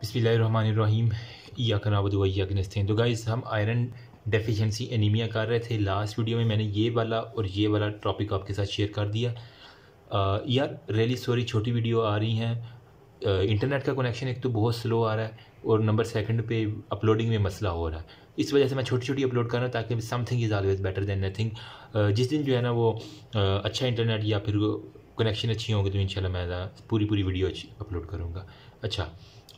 बिस्मिल्लाहिर्रहमानिर्रहीम इय्याका नअबुदु व इय्याका नस्तईन। तो गाइस हम आयरन डेफिशिएंसी एनीमिया कर रहे थे। लास्ट वीडियो में मैंने ये वाला और ये वाला टॉपिक आपके साथ शेयर कर दिया। यार रियली सॉरी, छोटी वीडियो आ रही हैं। इंटरनेट का कनेक्शन एक तो बहुत स्लो आ रहा है और नंबर सेकंड पे अपलोडिंग में मसला हो रहा है। इस वजह से मैं छोटी छोटी अपलोड कर रहा हूँ ताकि something is always better than nothing. जिस दिन जो है ना वो अच्छा इंटरनेट या फिर कनेक्शन अच्छी होंगी तो इंशाल्लाह मैं पूरी वीडियो अच्छी अपलोड करूँगा। अच्छा,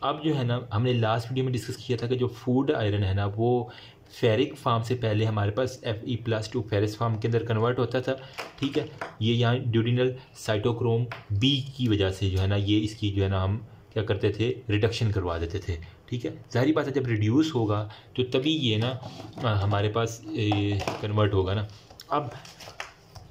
अब जो है ना हमने लास्ट वीडियो में डिस्कस किया था कि जो फूड आयरन है ना वो फेरिक फार्म से पहले हमारे पास Fe+2 फेरस फार्म के अंदर कन्वर्ट होता था। ठीक है, ये यहाँ ड्यूडिनल साइटोक्रोम बी की वजह से जो है ना ये इसकी जो है ना हम क्या करते थे, रिडक्शन करवा देते थे। ठीक है, जाहिर बात है जब रिड्यूस होगा तो तभी ये ना हमारे पास कन्वर्ट होगा ना। अब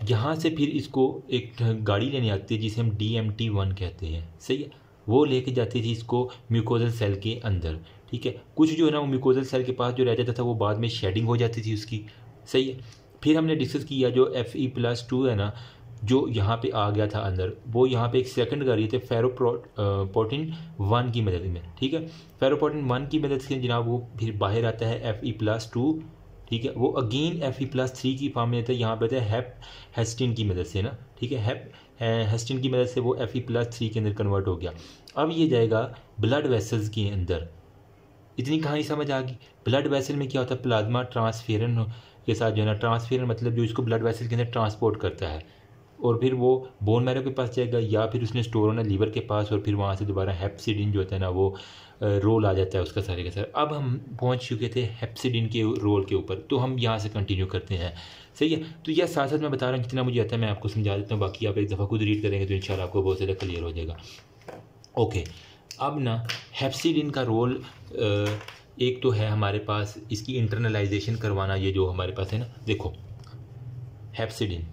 यहाँ से फिर इसको एक गाड़ी लेने आती है जिसे हम DMT1 कहते हैं। सही है, वो लेके जाती थी इसको म्यूकोजल सेल के अंदर। ठीक है, कुछ जो है ना वो म्यूकोजल सेल के पास जो रह जाता था वो बाद में शेडिंग हो जाती थी उसकी। सही है, फिर हमने डिस्कस किया जो Fe+2 है ना जो यहाँ पे आ गया था अंदर, वो यहाँ पे एक सेकंड कर रही थे फेरोपोर्टिन 1 की मदद में। ठीक है, फेरोपोर्टिन 1 की मदद से जनाब वो फिर बाहर आता है Fe+2। ठीक है, वो अगेन Fe+3 की फॉर्म में आता है, यहाँ पे आता है हेस्टिन की मदद से ना। ठीक है, हेस्टिन की मदद से वो Fe+3 के अंदर कन्वर्ट हो गया। अब ये जाएगा ब्लड वेसल्स के अंदर। इतनी कहानी समझ आ गई। ब्लड वेसल में क्या होता है, प्लाज्मा ट्रांसफेरन के साथ जो है ना, ट्रांसफेरन मतलब जो इसको ब्लड वेसल के अंदर ट्रांसपोर्ट करता है और फिर वो बोन मैरो के पास जाएगा या फिर उसने स्टोर होना लीवर के पास और फिर वहाँ से दोबारा हेप्सिडिन जो होता है ना वो रोल आ जाता है उसका सारे का सारा। अब हम पहुँच चुके थे हेप्सिडिन के रोल के ऊपर, तो हम यहाँ से कंटिन्यू करते हैं। सही है, तो यह साथ साथ मैं बता रहा हूँ जितना मुझे आता है मैं आपको समझा देता हूँ, बाकी आप एक दफ़ा खुद रीड करेंगे तो इंशाल्लाह आपको बहुत ज़्यादा क्लियर हो जाएगा। ओके, अब ना हेप्सिडिन का रोल एक तो है हमारे पास इसकी इंटरनलाइजेशन करवाना। ये जो हमारे पास है ना, देखो हेप्सिडिन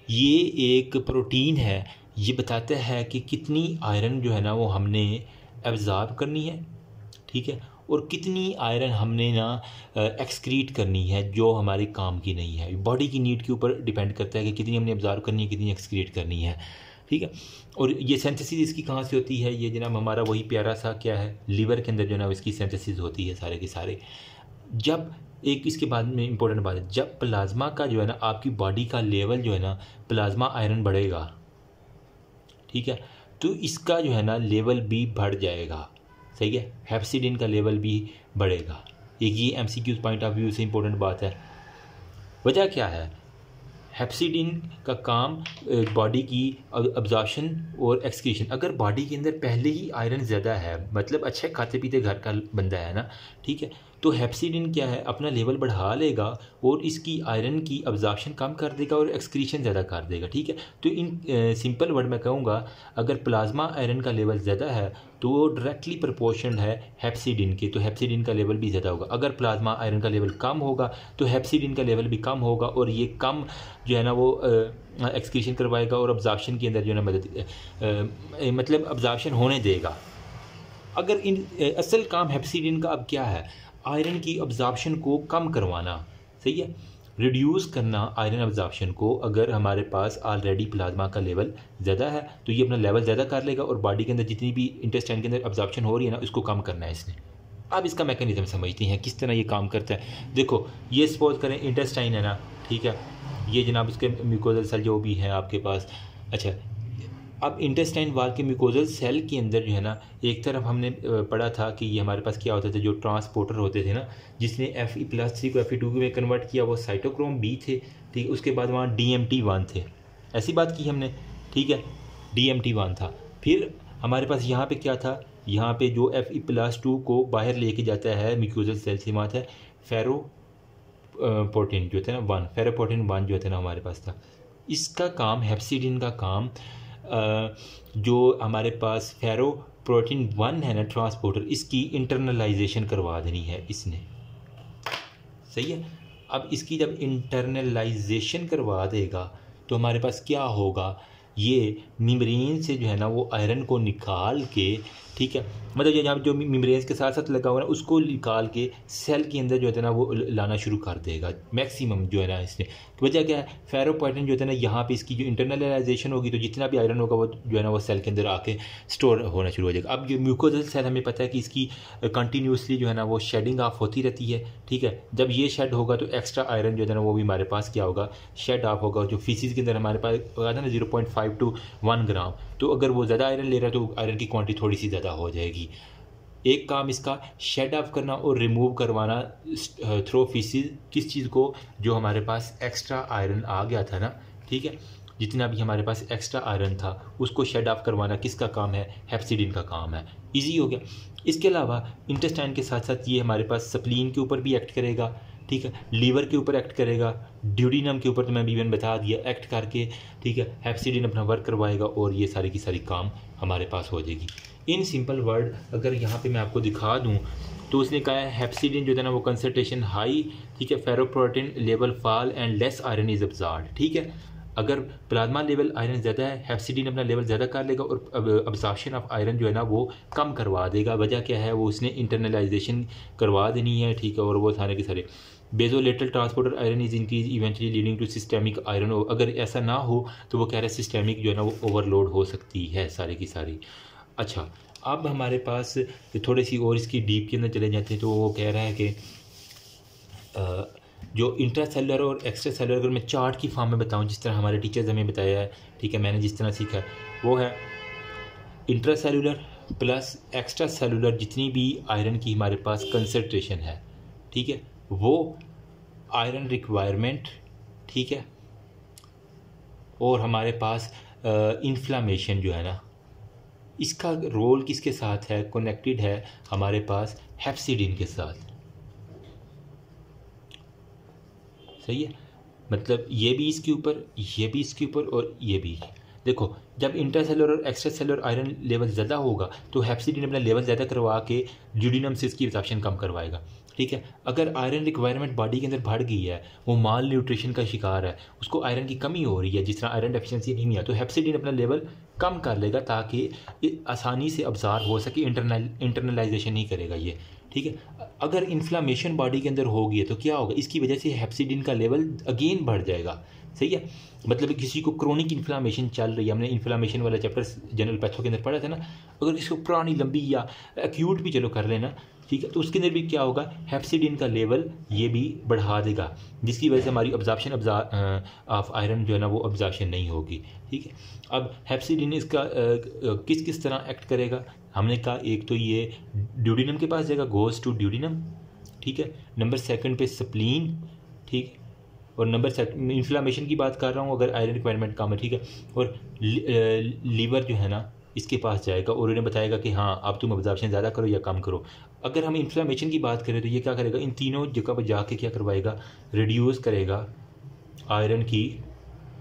ये एक प्रोटीन है, ये बताता है कि कितनी आयरन जो है ना वो हमने एब्जॉर्ब करनी है। ठीक है, और कितनी आयरन हमने ना एक्सक्रीट करनी है जो हमारे काम की नहीं है। बॉडी की नीड के ऊपर डिपेंड करता है कि कितनी हमने एब्जॉर्ब करनी है, कितनी एक्सक्रीट करनी है। ठीक है, और ये सिंथेसिस इसकी कहाँ से होती है, ये जनाब हमारा वही प्यारा सा क्या है, लीवर के अंदर जो है ना इसकी सिंथेसिस होती है सारे के सारे। जब एक इसके बाद में इंपॉर्टेंट बात है, जब प्लाज्मा का जो है ना आपकी बॉडी का लेवल जो है ना प्लाज्मा आयरन बढ़ेगा, ठीक है, तो इसका जो है ना लेवल भी बढ़ जाएगा। सही है, हेप्सिडिन का लेवल भी बढ़ेगा। एक ये MCQ पॉइंट ऑफ व्यू से इंपॉर्टेंट बात है। वजह क्या है, हेप्सिडिन का काम बॉडी की अब्जॉर्प्शन और एक्सक्रीशन। अगर बॉडी के अंदर पहले ही आयरन ज़्यादा है, मतलब अच्छे खाते पीते घर का बंदा है ना, ठीक है, तो हेप्सिडिन क्या है अपना लेवल बढ़ा लेगा और इसकी आयरन की अब्जॉर्प्शन कम कर देगा और एक्सक्रीशन ज़्यादा कर देगा। ठीक है, तो इन सिंपल वर्ड में कहूँगा, अगर प्लाज्मा आयरन का लेवल ज़्यादा है तो वो डायरेक्टली प्रोपोर्शनल है हेप्सिडिन के, तो हेप्सिडिन का लेवल भी ज़्यादा होगा। अगर प्लाज्मा आयरन का लेवल कम होगा तो हेप्सिडिन का लेवल भी कम होगा और ये कम जो है ना वो एक्सक्रीशन करवाएगा और अब्जॉर्प्शन के अंदर जो है ना मदद मतलब अब्जॉर्प्शन होने देगा। अगर इन असल काम हेप्सिडिन का अब क्या है, आयरन की अब्जॉर्प्शन को कम करवाना। सही है, रिड्यूस करना आयरन अब्जॉर्प्शन को। अगर हमारे पास ऑलरेडी प्लाज्मा का लेवल ज़्यादा है तो ये अपना लेवल ज़्यादा कर लेगा और बॉडी के अंदर जितनी भी इंटेस्टाइन के अंदर अब्जॉर्प्शन हो रही है ना उसको कम करना है इसने। अब इसका मैकेनिज्म समझते हैं किस तरह ये काम करता है। देखो ये सपोज करें इंटेस्टाइन है ना, ठीक है, ये जनाब उसके म्यूकोजल सेल जो भी है आपके पास। अच्छा, अब इंटेस्टाइन वाल के म्यूकोजल सेल के अंदर जो है ना एक तरफ हमने पढ़ा था कि ये हमारे पास क्या होते थे, जो ट्रांसपोर्टर होते थे ना, जिसने Fe+3 को Fe2 में कन्वर्ट किया, वो साइटोक्रोम बी थे। ठीक, उसके बाद वहाँ DMT1 थे, ऐसी बात की हमने। ठीक है, DMT1 था। फिर हमारे पास यहाँ पे क्या था, यहाँ पे जो Fe+2 को बाहर लेके जाता है म्यूकोजल सेल से, वहाँ था फेरोपोर्टिन जो थे ना 1, फेरोपोर्टिन 1 जो थे ना हमारे पास था। इसका काम, हेप्सिडिन का काम, जो हमारे पास फेरोपोर्टिन 1 है ना ट्रांसपोर्टर, इसकी इंटरनलाइजेशन करवा देनी है इसने। सही है, अब इसकी जब इंटरनलाइजेशन करवा देगा तो हमारे पास क्या होगा, ये मेम्ब्रेन से जो है ना वो आयरन को निकाल के ठीक है। मतलब यहाँ जो मेम्ब्रेन्स के साथ साथ लगा हुआ है उसको निकाल के सेल के अंदर जो है ना वो लाना शुरू कर देगा मैक्सिमम जो है ना इसने। वजह क्या है, फेरोपोएटिन जो है ना यहाँ पे इसकी जो इंटरनलाइजेशन होगी तो जितना भी आयरन होगा वो जो है ना वो सेल के अंदर आके स्टोर होना शुरू हो जाएगा। अब जो म्यूकोजल सेल हमें पता है कि इसकी कंटिन्यूसली जो है ना वो शेडिंग ऑफ होती रहती है, ठीक है। जब ये शेड होगा तो एक्स्ट्रा आयरन जो है ना वो भी हमारे पास क्या होगा, शेड ऑफ होगा। जो फीसिस के अंदर हमारे पास आता है ना 0.5 to 1 ग्राम, तो अगर वो ज़्यादा आयरन ले रहा है तो आयरन की क्वांटिटी थोड़ी सी ज़्यादा हो जाएगी। एक काम इसका शेड ऑफ करना और रिमूव करवाना थ्रो फीसिस, किस चीज़ को, जो हमारे पास एक्स्ट्रा आयरन आ गया था ना, ठीक है, जितना भी हमारे पास एक्स्ट्रा आयरन था उसको शेड ऑफ करवाना किसका काम है, हेप्सिडिन का काम है। इजी हो गया। इसके अलावा इंटेस्टाइन के साथ साथ ये हमारे पास स्प्लीन के ऊपर भी एक्ट करेगा, ठीक है, लीवर के ऊपर एक्ट करेगा, ड्यूडिनम के ऊपर तो मैं भी बता दिया, एक्ट करके, ठीक है, हेप्सिडिन अपना वर्क करवाएगा और ये सारी की सारी काम हमारे पास हो जाएगी। इन सिंपल वर्ड अगर यहाँ पे मैं आपको दिखा दूँ तो उसने कहा है हेप्सिडिन जो है ना वो कंसंट्रेशन हाई, ठीक है, ferroportin level fall and less iron is absorbed, ठीक है। अगर प्लाज्मा लेवल आयरन ज़्यादा है, हेप्सिडिन अपना लेवल ज़्यादा कर लेगा और अब्जॉर्प्शन ऑफ आयरन जो है ना वो कम करवा देगा। वजह क्या है, वो उसने इंटरनलाइजेशन करवा देनी है, ठीक है, और वो सारे के सारे basolateral transporter iron is increase eventually leading to systemic iron. अगर ऐसा ना हो तो वो कह रहा है सिस्टेमिक जो है ना वो ओवरलोड हो सकती है सारी की सारी। अच्छा, अब हमारे पास थोड़ी सी और इसकी डीप के अंदर चले जाते हैं तो वो कह रहा है कि जो इंट्रासेलुलर और एक्स्ट्रा सेलुलर, अगर मैं चार्ट की फॉर्म में बताऊं जिस तरह हमारे टीचर्स हमें बताया है, ठीक है, मैंने जिस तरह सीखा है वो है इंट्रासेलुलर प्लस एक्स्ट्रा सेलुलर जितनी भी आयरन की हमारे पास कंसंट्रेशन है, ठीक है, वो आयरन रिक्वायरमेंट, ठीक है, और हमारे पास इन्फ्लामेशन जो है ना, इसका रोल किसके साथ है, कनेक्टेड है हमारे पास हेप्सिडिन के साथ। सही है, मतलब ये भी इसके ऊपर, ये भी इसके ऊपर और ये भी। देखो, जब इंट्रासेलुलर और एक्स्ट्रा सेलुलर आयरन लेवल ज़्यादा होगा तो हेप्सिडिन अपना लेवल ज़्यादा करवा के ड्यूडिनम से इसकी एब्जॉर्प्शन कम करवाएगा, ठीक है। अगर आयरन रिक्वायरमेंट बॉडी के अंदर बढ़ गई है, वो माल न्यूट्रिशन का शिकार है, उसको आयरन की कमी हो रही है, जिस तरह आयरन डेफिशिएंसी एनीमिया, तो हेप्सिडिन अपना लेवल कम कर लेगा ताकि ये आसानी से अब्जॉर्ब हो सके, इंटरनलाइजेशन नहीं करेगा ये, ठीक है। अगर इन्फ्लामेशन बॉडी के अंदर होगी तो क्या होगा, इसकी वजह से हेप्सिडिन का लेवल अगेन बढ़ जाएगा। सही है, मतलब किसी को क्रोनिक इन्फ्लामेशन चल रही है, हमने इन्फ्लामेशन वाला चैप्टर जनरल पैथो के अंदर पढ़ा था ना, अगर इसको पुरानी लंबी या एक्यूट भी चलो कर लेना, ठीक है, तो उसके अंदर भी क्या होगा, हेप्सिडिन का लेवल ये भी बढ़ा देगा, जिसकी वजह से हमारी अब्जॉर्प्शन ऑफ आयरन जो है ना वो अब्जॉर्प्शन नहीं होगी, ठीक है। अब हेप्सिडिन इसका किस किस तरह एक्ट करेगा, हमने कहा एक तो ये ड्यूडिनम के पास जाएगा, गोज टू ड्यूडिनम, ठीक है, नंबर सेकंड पे स्प्लीन, ठीक, और नंबर सेकंड इन्फ्लामेशन की बात कर रहा हूँ अगर आयरन रिक्वायरमेंट कम है, ठीक है, और लीवर जो है ना इसके पास जाएगा और उन्हें बताएगा कि हाँ अब तुम अब्जॉर्प्शन ज़्यादा करो या कम करो। अगर हम इन्फ्लामेशन की बात करें तो ये क्या करेगा, इन तीनों जगह पर जाके क्या करवाएगा, रिड्यूस करेगा आयरन की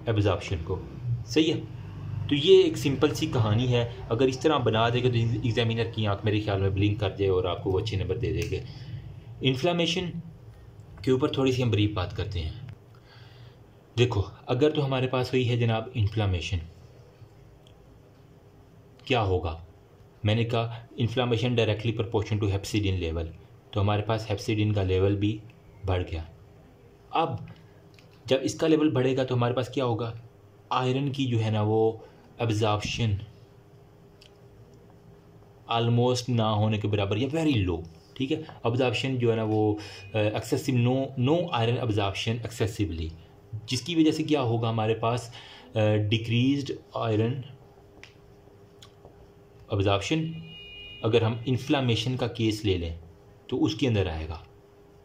एब्जॉर्प्शन को। सही है, तो ये एक सिंपल सी कहानी है, अगर इस तरह बना देगा तो एग्जामिनर की आंख मेरे ख्याल में ब्लिंक कर जाए और आपको वो अच्छे नंबर दे देंगे। इन्फ्लामेशन के ऊपर थोड़ी सी हम ब्रीफ बात करते हैं। देखो, अगर तो हमारे पास हुई है जनाब इन्फ्लामेशन, क्या होगा, मैंने कहा inflammation directly proportion to hepcidin level, तो हमारे पास हेप्सिडिन का लेवल भी बढ़ गया। अब जब इसका लेवल बढ़ेगा तो हमारे पास क्या होगा, आयरन की जो है ना वो एब्जॉर्प्शन ऑलमोस्ट ना होने के बराबर या वेरी लो, ठीक है, एब्जॉर्प्शन जो है ना वो excessive, no iron absorption excessively, जिसकी वजह से क्या होगा, हमारे पास डिक्रीज्ड आयरन एब्जॉर्प्शन। अगर हम इन्फ्लामेशन का केस ले लें तो उसके अंदर आएगा,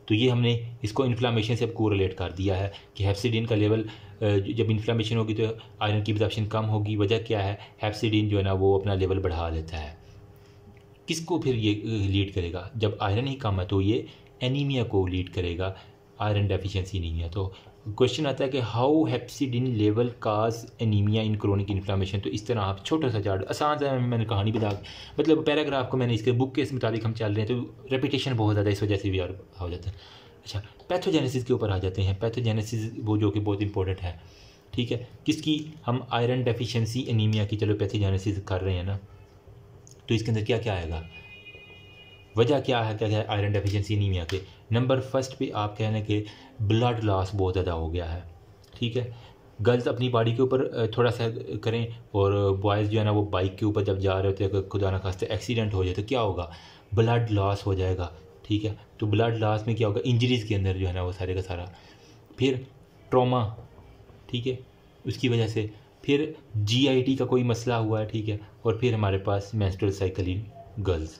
तो ये हमने इसको इन्फ्लामेशन से अब कोरिलेट कर दिया है कि हेप्सिडिन का लेवल जब इन्फ्लामेशन होगी तो आयरन की एब्जॉर्प्शन कम होगी। वजह क्या है, हेप्सिडिन जो है ना वो अपना लेवल बढ़ा लेता है। किसको फिर ये लीड करेगा, जब आयरन ही कम है तो ये एनीमिया को लीड करेगा, आयरन डेफिशिएंसी एनीमिया। तो क्वेश्चन आता है कि how hepcidin level cause anemia in chronic inflammation. तो इस तरह आप छोटा सा चार्ट, आसान सा मैंने कहानी बता, मतलब पैराग्राफ को मैंने इसके बुक के मुताबिक हम चल रहे हैं तो रेपिटेशन बहुत ज़्यादा इस वजह से भी हो जाता है। अच्छा, पैथोजेनेसिस के ऊपर आ जाते हैं। पैथोजेनेसिस वो जो कि बहुत इंपॉर्टेंट है, ठीक है, किसकी, हम आयरन डेफिशिएंसी एनीमिया की चलो पैथोजेनेसिस कर रहे हैं ना। तो इसके अंदर क्या क्या आएगा, वजह क्या है, क्या है आयरन डेफिशिएंसी एनीमिया के। नंबर फर्स्ट पे आप कह रहे हैं कि ब्लड लॉस बहुत ज़्यादा हो गया है, ठीक है। गर्ल्स अपनी बॉडी के ऊपर थोड़ा सा करें, और बॉयज़ जो है ना वो बाइक के ऊपर जब जा रहे होते हैं, अगर खुदा ना खास्ते एक्सीडेंट हो जाए तो क्या होगा, ब्लड लॉस हो जाएगा, ठीक है। तो ब्लड लॉस में क्या होगा, इंजरीज़ के अंदर जो है ना वो सारे का सारा, फिर ट्रॉमा, ठीक है, उसकी वजह से, फिर GIT का कोई मसला हुआ है, ठीक है, और फिर हमारे पास मेंस्ट्रुअल साइकिल इन गर्ल्स।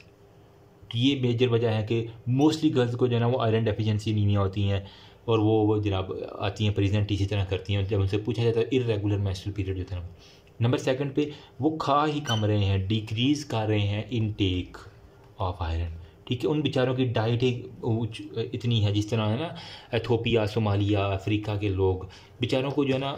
तो ये मेजर वजह है कि मोस्टली गर्ल्स को जो है ना वो आयरन डेफिशिएंसी एनीमिया होती हैं, और वो जनाब आती हैं प्रेजेंट इसी तरह करती हैं। जब उनसे पूछा जाता है इर्रेगुलर मेंस्ट्रुअल पीरियड होता है। नंबर सेकंड पे वो खा ही कम रहे हैं, डिक्रीज़ कर रहे हैं इनटेक ऑफ आयरन, ठीक है। उन बेचारों की डाइट ही इतनी है, जिस तरह है ना एथोपिया, सोमालिया, अफ्रीका के लोग बेचारों को जो है ना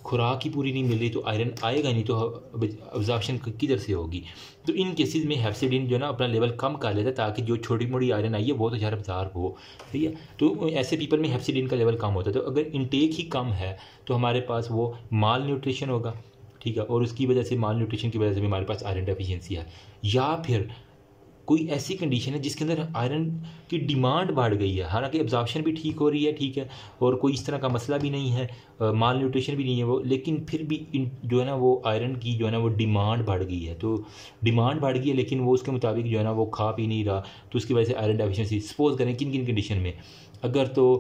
खुराक ही पूरी नहीं मिल रही, तो आयरन आएगा नहीं, तो अब्जॉर्प्शन किधर से होगी। तो इन केसेस में हेप्सिडिन जो है ना अपना लेवल कम कर लेता है, ताकि जो छोटी मोटी आयरन आई है वो तो ज़्यादा अब्जॉर्ब हो, ठीक है। तो ऐसे पीपल में हेप्सिडिन का लेवल कम होता है। तो अगर इनटेक ही कम है तो हमारे पास वो माल न्यूट्रिशन होगा, ठीक है, और उसकी वजह से माल न्यूट्रिशन की वजह से भी हमारे पास आयरन डेफिशिएंसी है। या फिर कोई ऐसी कंडीशन है जिसके अंदर आयरन की डिमांड बढ़ गई है, हालांकि एब्जॉर्प्शन भी ठीक हो रही है, ठीक है, और कोई इस तरह का मसला भी नहीं है, माल न्यूट्रिशन भी नहीं है वो, लेकिन फिर भी जो है ना वो आयरन की जो है ना वो डिमांड बढ़ गई है। तो डिमांड बढ़ गई है, लेकिन वो उसके मुताबिक जो है ना वो खा पी नहीं रहा, तो उसकी वजह से आयरन डेफिशिएंसी। सपोज करें किन किन कंडीशन में, अगर तो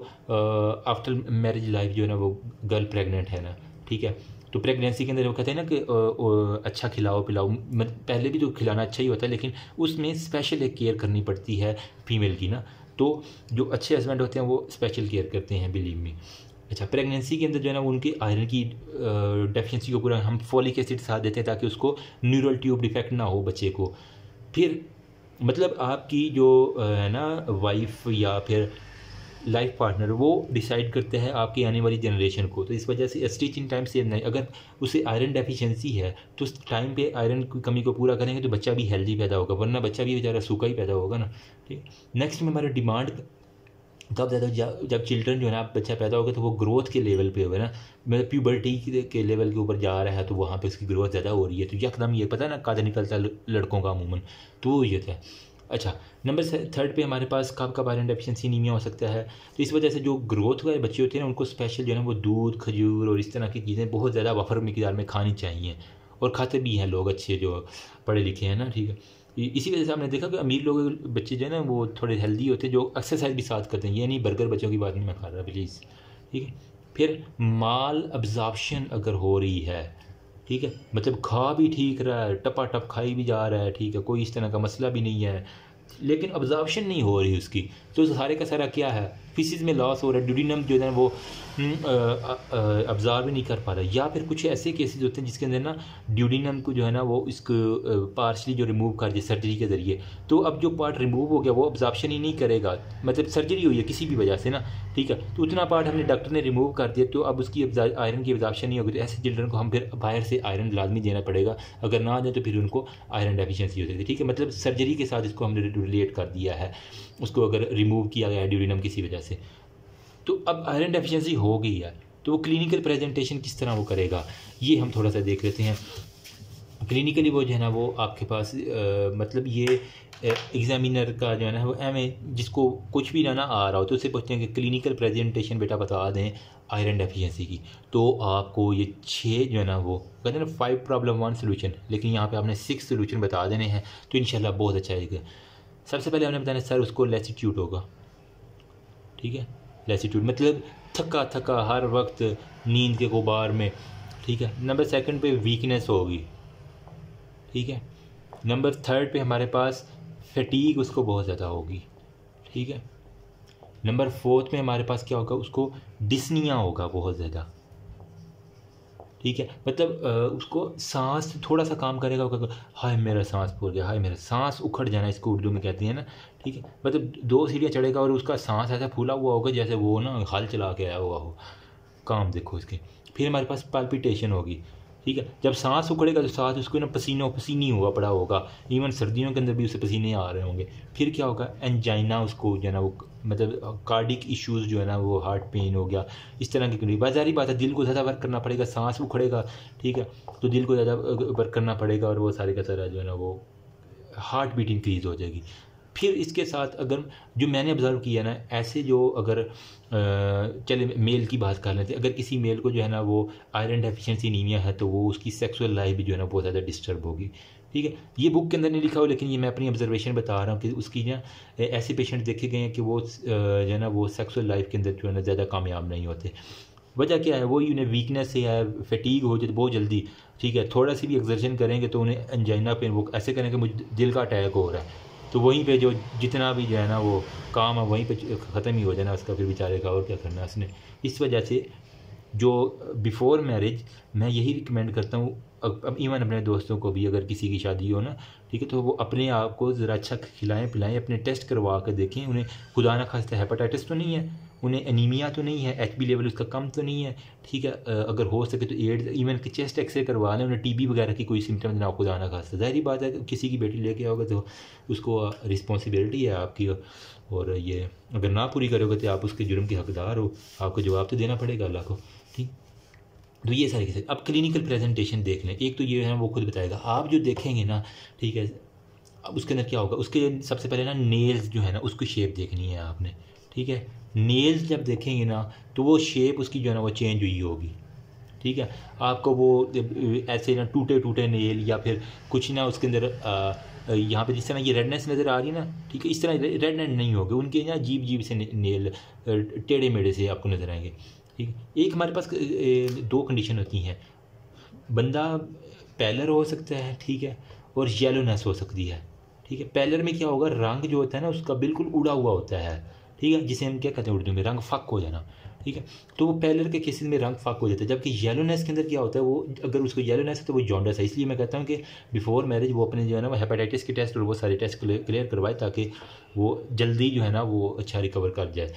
आफ्टर मैरिज लाइफ जो है ना वो गर्ल प्रेगनेंट है ना, ठीक है, तो प्रेगनेंसी के अंदर वो कहते हैं ना कि अच्छा खिलाओ पिलाओ, पहले भी तो खिलाना अच्छा ही होता है, लेकिन उसमें स्पेशल एक केयर करनी पड़ती है फीमेल की ना। तो जो अच्छे हस्बैंड होते हैं वो स्पेशल केयर करते हैं, बिलीव मी। अच्छा, प्रेगनेंसी के अंदर जो है ना उनकी आयरन की डेफिशिएंसी को पूरा हम फॉलिक एसिड साथ देते हैं, ताकि उसको न्यूरल ट्यूब डिफेक्ट ना हो बच्चे को। फिर मतलब आपकी जो है ना वाइफ या फिर लाइफ पार्टनर, वो डिसाइड करते हैं आपकी आने वाली जनरेशन को। तो इस वजह से स्टिच इन टाइम सेव नहीं, अगर उसे आयरन डेफिशिएंसी है तो उस टाइम पे आयरन की कमी को पूरा करेंगे तो बच्चा भी हेल्दी पैदा होगा, वरना बच्चा भी बेचारा सूखा ही पैदा होगा ना, ठीक। नेक्स्ट में हमारा डिमांड तब ज़्यादा जब चिल्ड्रन जो है ना बच्चा पैदा होगा तो वो ग्रोथ के लेवल पे होगा ना, मतलब प्यूबर्टी के लेवल के ऊपर जा रहा है, तो वहाँ पे उसकी ग्रोथ ज़्यादा हो रही है, तो यकदम ये पता है ना कद निकलता है लड़कों का अमूमन, तो ये था। अच्छा, नंबर थर्ड पे हमारे पास कब कब आयरन डेफिशिएंसी एनीमिया हो सकता है। तो इस वजह से जो ग्रोथ वाले बच्चे होते हैं ना उनको स्पेशल जो है ना वो दूध, खजूर और इस तरह की चीज़ें बहुत ज़्यादा वफर मिकदार में खानी चाहिए, और खाते भी हैं लोग अच्छे जो पढ़े लिखे हैं ना, ठीक है। इसी वजह से आपने देखा कि अमीर लोग बच्चे जो है ना वो थोड़े हेल्दी होते हैं, जो एक्सरसाइज भी साथ करते हैं। ये नहीं बर्गर बच्चों की बात नहीं मैं खा रहा प्लीज़, ठीक है। फिर माल अब्जॉर्प्शन अगर हो रही है, ठीक है, मतलब खा भी ठीक रहा है, टपा टप खाई भी जा रहा है, ठीक है, कोई इस तरह का मसला भी नहीं है, लेकिन अब्जॉर्प्शन नहीं हो रही उसकी, तो सारे का सारा क्या है, फिसिस में लॉस हो रहा है, ड्यूडिनम जो है वो अब्जॉर्ब नहीं कर पा रहा। या फिर कुछ ऐसे केसेस होते हैं जिसके अंदर ना ड्यूडिनम को जो है ना वो इसको पार्शली जो रिमूव कर दिया सर्जरी के ज़रिए, तो अब जो पार्ट रिमूव हो गया वो अब्जॉर्प्शन ही नहीं करेगा, मतलब सर्जरी हुई है किसी भी वजह से ना, ठीक है, तो उतना पार्ट हमने डॉक्टर ने रिमूव कर दिया, तो अब उसकी आयरन की अब्जॉर्प्शन नहीं होगी। तो ऐसे चिल्ड्रन को हम फिर बाहर से आयरन लाजमी देना पड़ेगा, अगर ना दें तो फिर उनको आयरन डेफिशिएंसी हो सकती है, ठीक है। मतलब सर्जरी के साथ इसको हमने रिलेट कर दिया है, उसको अगर रिमूव किया गया है ड्यूडिनम किसी वजह से। तो अब आयरन डेफिशिएंसी हो गई है, तो वो क्लिनिकल प्रेजेंटेशन किस तरह वो करेगा, ये हम थोड़ा सा देख लेते हैं। क्लिनिकली वो जो है ना वो आपके पास मतलब ये एग्जामिनर का जो है ना वो जिसको कुछ भी ना आ रहा हो तो उससे पूछते हैं कि क्लिनिकल प्रेजेंटेशन बेटा बता दें आयरन डेफिशिएंसी की, तो आपको ये 6 जो है ना वो कहते हैं ना 5 प्रॉब्लम 1 सोल्यूशन, लेकिन यहाँ पे आपने 6 सोल्यूशन बता देने हैं, तो इंशाल्लाह बहुत अच्छा है। सबसे पहले हमने बताया सर उसको लेसिट्यूड होगा, ठीक है, लेसिट्यूड मतलब थका थका हर वक्त नींद के गुबार में, ठीक है। नंबर सेकंड पे वीकनेस होगी, ठीक है। नंबर थर्ड पे हमारे पास फटीग उसको बहुत ज़्यादा होगी, ठीक है। नंबर फोर्थ में हमारे पास क्या होगा, उसको डिस्निया होगा बहुत ज़्यादा, ठीक है, मतलब उसको सांस थोड़ा सा काम करेगा, होगा हाय मेरा सांस फूल गया, हाय मेरा सांस उखड़ जाना, इसको उर्दू में कहती है ना, ठीक है। मतलब 2 सीढ़ियाँ चढ़ेगा और उसका सांस ऐसा फूला हुआ होगा जैसे वो ना हल चला के आया हुआ हो, काम देखो इसके। फिर हमारे पास पाल्पिटेशन होगी, ठीक है, जब सांस उखड़ेगा तो साथ उसको ना पसीना पसीनी हुआ पड़ा होगा, इवन सर्दियों के अंदर भी उसे पसीने आ रहे होंगे। फिर क्या होगा, एंजाइना उसको जो है ना वो मतलब कार्डिक इश्यूज़ जो है ना वो हार्ट पेन हो गया, इस तरह की बाजारी बात है, दिल को ज़्यादा वर्क करना पड़ेगा, सांस उखड़ेगा, ठीक है, तो दिल को ज़्यादा वर्क करना पड़ेगा और वो सारे का सारा जो है ना वो हार्ट बीट इंक्रीज़ हो जाएगी। फिर इसके साथ अगर जो मैंने ऑब्ज़र्व किया ना, ऐसे जो अगर चले मेल की बात कर लेते हैं, अगर किसी मेल को जो है ना वो आयरन डेफिशिएंसी एनीमिया है तो वो उसकी सेक्सुअल लाइफ भी जो है ना बहुत ज़्यादा डिस्टर्ब होगी। ठीक है, ये बुक के अंदर नहीं लिखा हो, लेकिन ये मैं अपनी ऑब्जर्वेशन बता रहा हूँ कि उसकी ना ऐसे पेशेंट देखे गए हैं कि वो जो है ना वो सेक्सुअल लाइफ के अंदर जो है ना ज़्यादा कामयाब नहीं होते। वजह क्या है, वही उन्हें वीकनेस से है, फटीग हो जाए बहुत जल्दी। ठीक है, थोड़ा सी भी एक्सर्शन करेंगे तो उन्हें एंजाइना पेन, वो ऐसे करें कि मुझे दिल का अटैक हो रहा है, तो वहीं पे जो जितना भी जो है ना वो काम है वहीं पे ख़त्म ही हो जाना उसका, फिर बेचारे का और क्या करना है उसने। इस वजह से जो बिफ़ोर मैरिज मैं यही रिकमेंड करता हूँ, अब इवन अपने दोस्तों को भी, अगर किसी की शादी हो ना, ठीक है, तो वो अपने आप को ज़रा अच्छा खिलाएं पिलाएं, अपने टेस्ट करवा कर देखें, उन्हें खुदा ना खास्ता हेपेटाइटिस तो नहीं है, उन्हें एनीमिया तो नहीं है, HB लेवल उसका कम तो नहीं है। ठीक है, अगर हो सके तो एड्स, इवन कि चेस्ट एक्सरे करवा लें, उन्हें TB वगैरह की कोई सिम्टम ना खुदा ना खास्ता। ज़ाहिर बात है किसी की बेटी लेके आओगे तो उसको रिस्पॉन्सिबिलिटी है आपकी, और ये अगर ना पूरी करोगे तो आप उसके जुर्म के हकदार हो, आपको जवाब तो देना पड़ेगा अल्लाह को। ठीक, तो ये सारी चीज़ें। अब क्लिनिकल प्रेजेंटेशन देख लें, एक तो ये है वो खुद बताएगा, आप जो देखेंगे ना, ठीक है, अब उसके अंदर क्या होगा, उसके सबसे पहले ना नेल्स जो है ना उसकी शेप देखनी है आपने। ठीक है, नेल्स जब देखेंगे ना तो वो शेप उसकी जो है ना वो चेंज हुई होगी। ठीक है, आपको वो ऐसे ना टूटे टूटे नेल या फिर कुछ ना उसके अंदर यहाँ पे जिस तरह ये रेडनेस नज़र आ रही है ना, ठीक है, इस तरह रेडनेस नहीं होगी, उनके ना जीप जीप से नेल टेढ़े मेढ़े से आपको नज़र आएंगे। ठीक है, एक हमारे पास दो कंडीशन होती हैं, बंदा पैलर हो सकता है, ठीक है, और येलोनेस हो सकती है। ठीक है, पैलर में क्या होगा, रंग जो होता है ना उसका बिल्कुल उड़ा हुआ होता है। ठीक है, जिसे हम क्या कहते हैं उर्दू में, रंग फ़क हो जाना। ठीक है, तो वो पैलर के केसेस में रंग फ़क हो जाता है, जबकि येलोनेस के अंदर क्या होता है, वो अगर उसको येलोनेस है तो वो जॉन्डिस है। इसलिए मैं कहता हूँ कि बिफोर मैरिज वो अपने जो है ना वो हेपेटाइटिस के टेस्ट और वो सारे टेस्ट क्लियर करवाए, ताकि वो जल्दी जो है ना वो अच्छा रिकवर कर जाए।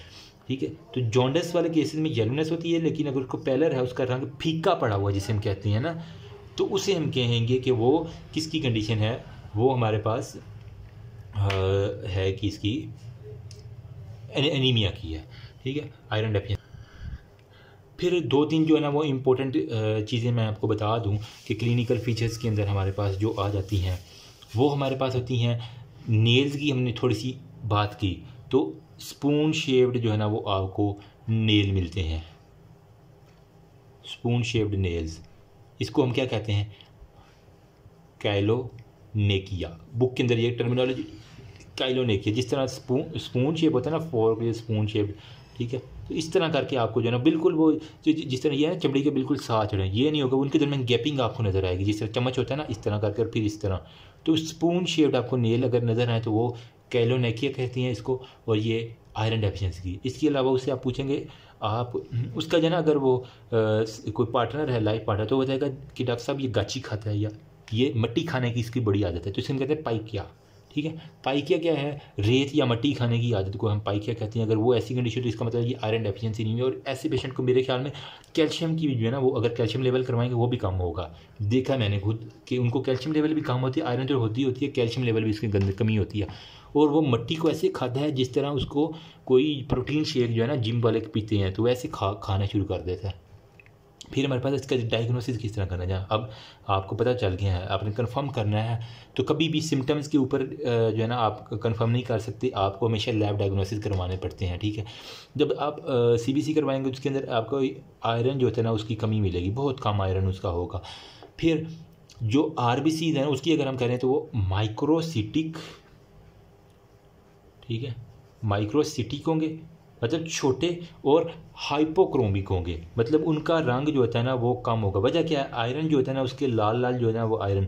ठीक है, तो जॉन्डिस वाले केसेस में येलोनेस होती है, लेकिन अगर उसको पैलर है, उसका रंग फीका पड़ा हुआ जिसे हम कहते हैं ना, तो उसे हम कहेंगे कि वो किसकी कंडीशन है, वो हमारे पास है कि इसकी एनीमिया की है। ठीक है, आयरन डेफिशिएंसी। फिर दो तीन जो है ना वो इम्पोर्टेंट चीज़ें मैं आपको बता दूं कि क्लिनिकल फीचर्स के अंदर हमारे पास जो आ जाती हैं, वो हमारे पास होती हैं। नेल्स की हमने थोड़ी सी बात की, तो स्पून शेप्ड जो है ना वो आपको नेल मिलते हैं, स्पून शेप्ड नेल्स, इसको हम क्या कहते हैं, काइलोनेकिया। बुक के अंदर ये टर्मिनोलॉजी काइलोनेकिया, जिस तरह स्पून शेप होता है ना, फोर्क या स्पून शेप। ठीक है, तो इस तरह करके आपको जो है ना बिल्कुल वो जिस तरह ये है चमड़ी के बिल्कुल साथ चढ़े, ये नहीं होगा, उनके दरमियान गैपिंग आपको नज़र आएगी, जिस तरह चम्मच होता है ना इस तरह करके, और फिर इस तरह। तो स्पून शेप्ड आपको नेल अगर नज़र आए तो वो काइलोनेकिया कहती हैं इसको, और ये आयरन डेफिशिएंसी की। इसके अलावा उससे आप पूछेंगे आप उसका जो है ना, अगर वो कोई पार्टनर है, लाइफ पार्टनर, तो वो बताएगा कि डॉक्टर साहब ये गाची खाता है या ये मट्टी खाने की इसकी बड़ी आदत है, तो इसे हम कहते हैं पाइकिया। ठीक है, पाइकिया क्या है, रेत या मट्टी खाने की आदत को हम पाइकिया कहते हैं। अगर वो ऐसी कंडीशन, तो इसका मतलब ये आयरन डेफिशिएंसी नहीं है। और ऐसे पेशेंट को मेरे ख्याल में कैल्शियम की भी जो है ना वो अगर कैल्शियम लेवल करवाएंगे वो भी कम होगा। देखा मैंने खुद कि उनको कैल्शियम लेवल भी कम होती है, आयरन तो होती है, कैल्शियम लेवल भी इसकी कमी होती है। और वो मट्टी को ऐसे खाता है जिस तरह उसको कोई प्रोटीन शेक जो है ना जिम वाले पीते हैं, तो वैसे खाना शुरू कर देता है। फिर हमारे पास इसका डायग्नोसिस किस तरह करना है, अब आपको पता चल गया है, आपने कंफर्म करना है। तो कभी भी सिम्टम्स के ऊपर जो है ना आप कंफर्म नहीं कर सकते, आपको हमेशा लैब डायग्नोसिस करवाने पड़ते हैं। ठीक है, जब आप CBC करवाएंगे उसके अंदर आपको आयरन जो होता है ना उसकी कमी मिलेगी, बहुत कम आयरन उसका होगा। फिर जो RBCs हैं उसकी अगर हम करें तो वो माइक्रोसिटिक, ठीक है, माइक्रोसिटिक होंगे, मतलब छोटे, और हाइपोक्रोमिक होंगे, मतलब उनका रंग जो होता है ना वो कम होगा। वजह क्या है, आयरन जो होता है ना उसके लाल लाल जो है ना वो आयरन